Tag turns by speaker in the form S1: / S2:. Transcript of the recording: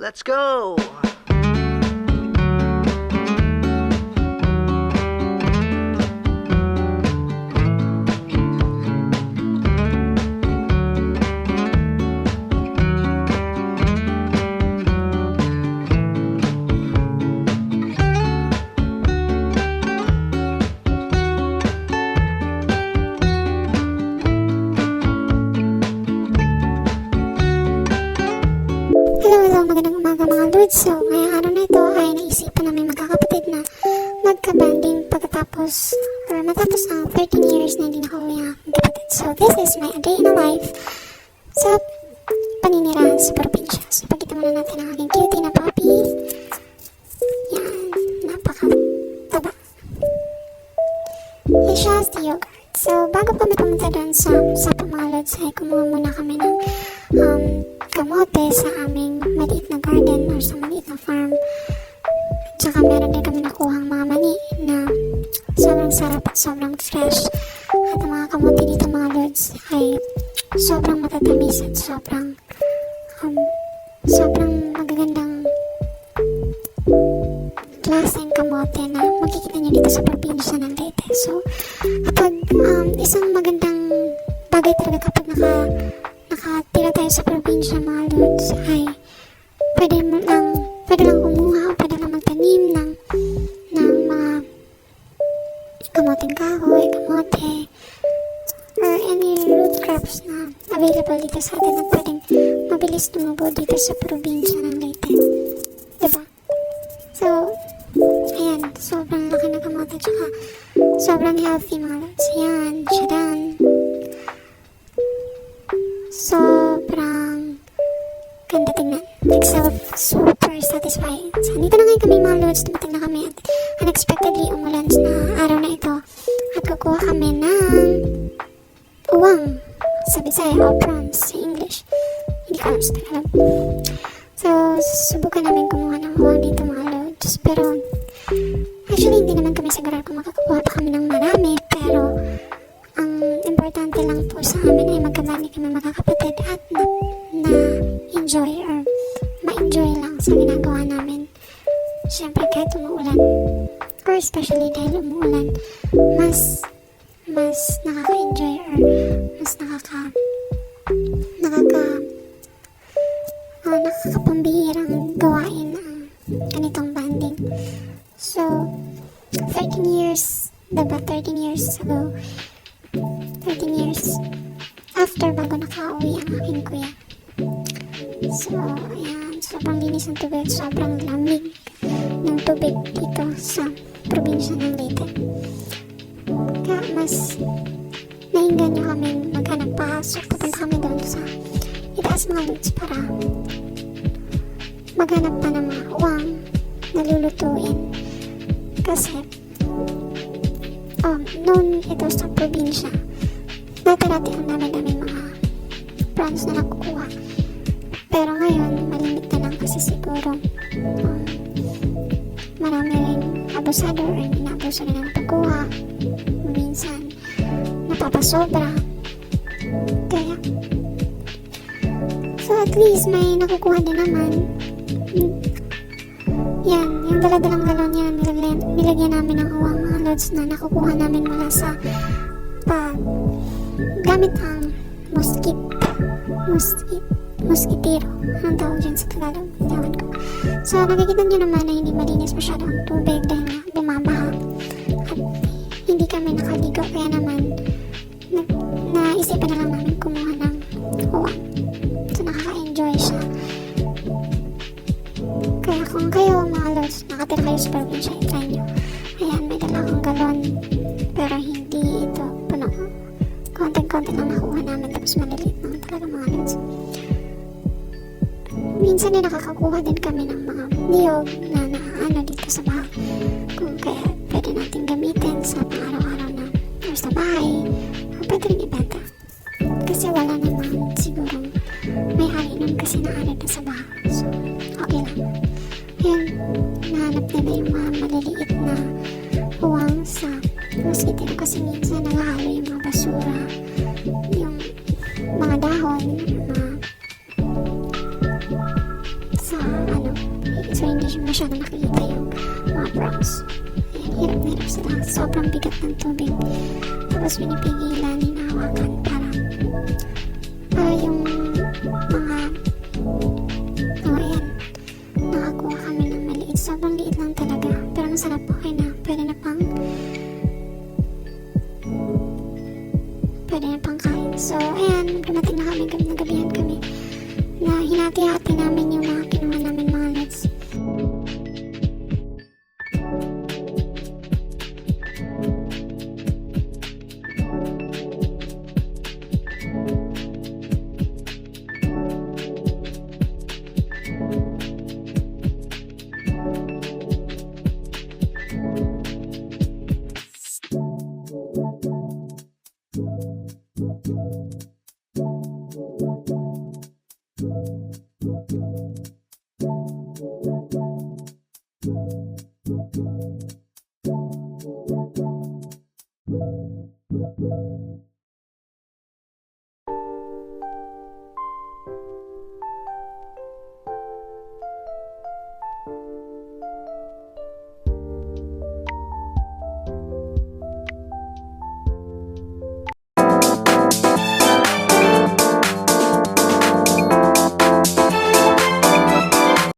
S1: Let's go!
S2: Hello, magandang umaga mga Lods. So, ngayong araw na ito ay naisipan namin magkakapatid na magka-banding pagkatapos or matapos ang 13 years na hindi nakauwi ang aking kapatid. So, this is my day in a life sa paninirahan sa probinsya. So, pagkita muna natin ang aking cutie na puppy. Yan, napaka-taba. He shares the yogurt. So, bago kami pumunta doon sa mga Lods ay kumuha muna kami ng kamote sa aming maliit na garden or sa maliit na farm. Tsaka meron din kami nakuhang mga mani na sobrang sarap at sobrang fresh. At ang mga kamote dito mga Lods ay sobrang matatamis at sobrang magagandang klaseng kamote na makikita nyo dito sa probinsya ng Leyte. So, kapag isang magandang bagay talaga kapag nakatira tayo sa probinsya mga Lods ay pwede lang kumuha o pwede lang magtanim ng mga kamoteng kahoy, kamote or any root crops na available dito sa atin na pwedeng mabilis tumubo dito sa probinsya ng Leyte, diba? So ayan, sobrang laki na kamote tsaka sobrang healthy mga Lods. Ayan, siya done. Sobrang ganda tingnan. Like, super satisfying. So, dito na ngayon kami mga Lods. Dumating na kami at unexpectedly umulan na araw na ito. At kukuha kami ng uwang sa Bisaya o prawns sa English. Hindi ko alam sa Tagalog. So, subukan namin kumuha ng uwang dito mga Lods. Pero, actually, hindi naman kami sigurado kung makakuha pa kami ng marami. Pero, ang importante lang po sa amin ay magkabali kami magkakapatid at na-enjoy or ma-enjoy lang sa ginagawa namin. Siyempre kahit umuulan or especially dahil umuulan, mas nakaka-enjoy or mas nakakapambihirang gawain ang ganitong banding. So, 13 years ago, 13 years after bago nakauwi ang aking kuya. So, ayan, sobrang linis ng tubig, sobrang lamig ng tubig dito sa probinsya ng Leyte. Kaya mas nainganyo kami maghanap pa. So, pupunta kami doon sa itaas mga Lods para maghanap pa ng mga uwang na lulutuin. Kasi noon ito sa probinsya, dati ang dami mga prawns na nakukuha. Pero ngayon, malimit na lang kasi siguro marami rin abusado or inaabuso rin ang pagkuha. Minsan, napapasobra. Kaya, so at least may nakukuha din naman. Yan, yung daladalang galon yan, nilagyan namin ng uwang mga Lods na nakukuha namin mula sa gamit ang mosquitero. Anong tawag dyan sa Tagalog? Ewan ko. So, nakikita nyo naman na hindi malinis masyado ang tubig dahil na bumabaha. At hindi kami nakaligo. Kaya naman, naisipan na lang namin kumuha ng uwang. So, nakaka-enjoy siya. Kaya kung kayo mga Lods, nakatira kayo sa probinsya, i-try nyo. Ayan, may dala akong galon. Pero hindi ito puno. Konti lang nakuha namin tapos maliliit lang talaga mga Lods. Minsan ay nakakakuha din kami ng mga niyog na naaano dito sa bahay. Kung kaya pwede natin gamitin sa pang-araw-araw na or sa bahay o pwede rin ibenta. Kasi wala naman sigurong may hari nun kasi naano na sa bahay. So, okay lang. Ayun, nahanap nila yung mga maliliit na uwang sa mosquitero kasi minsan nagahalo yung mga basura, yung mga dahon, sa masyado nakikita yung mga frogs. Ayan, hirap na hirap sila. Sobrang bigat ng tubig. Tapos pinipigilan, hinahawakan, parang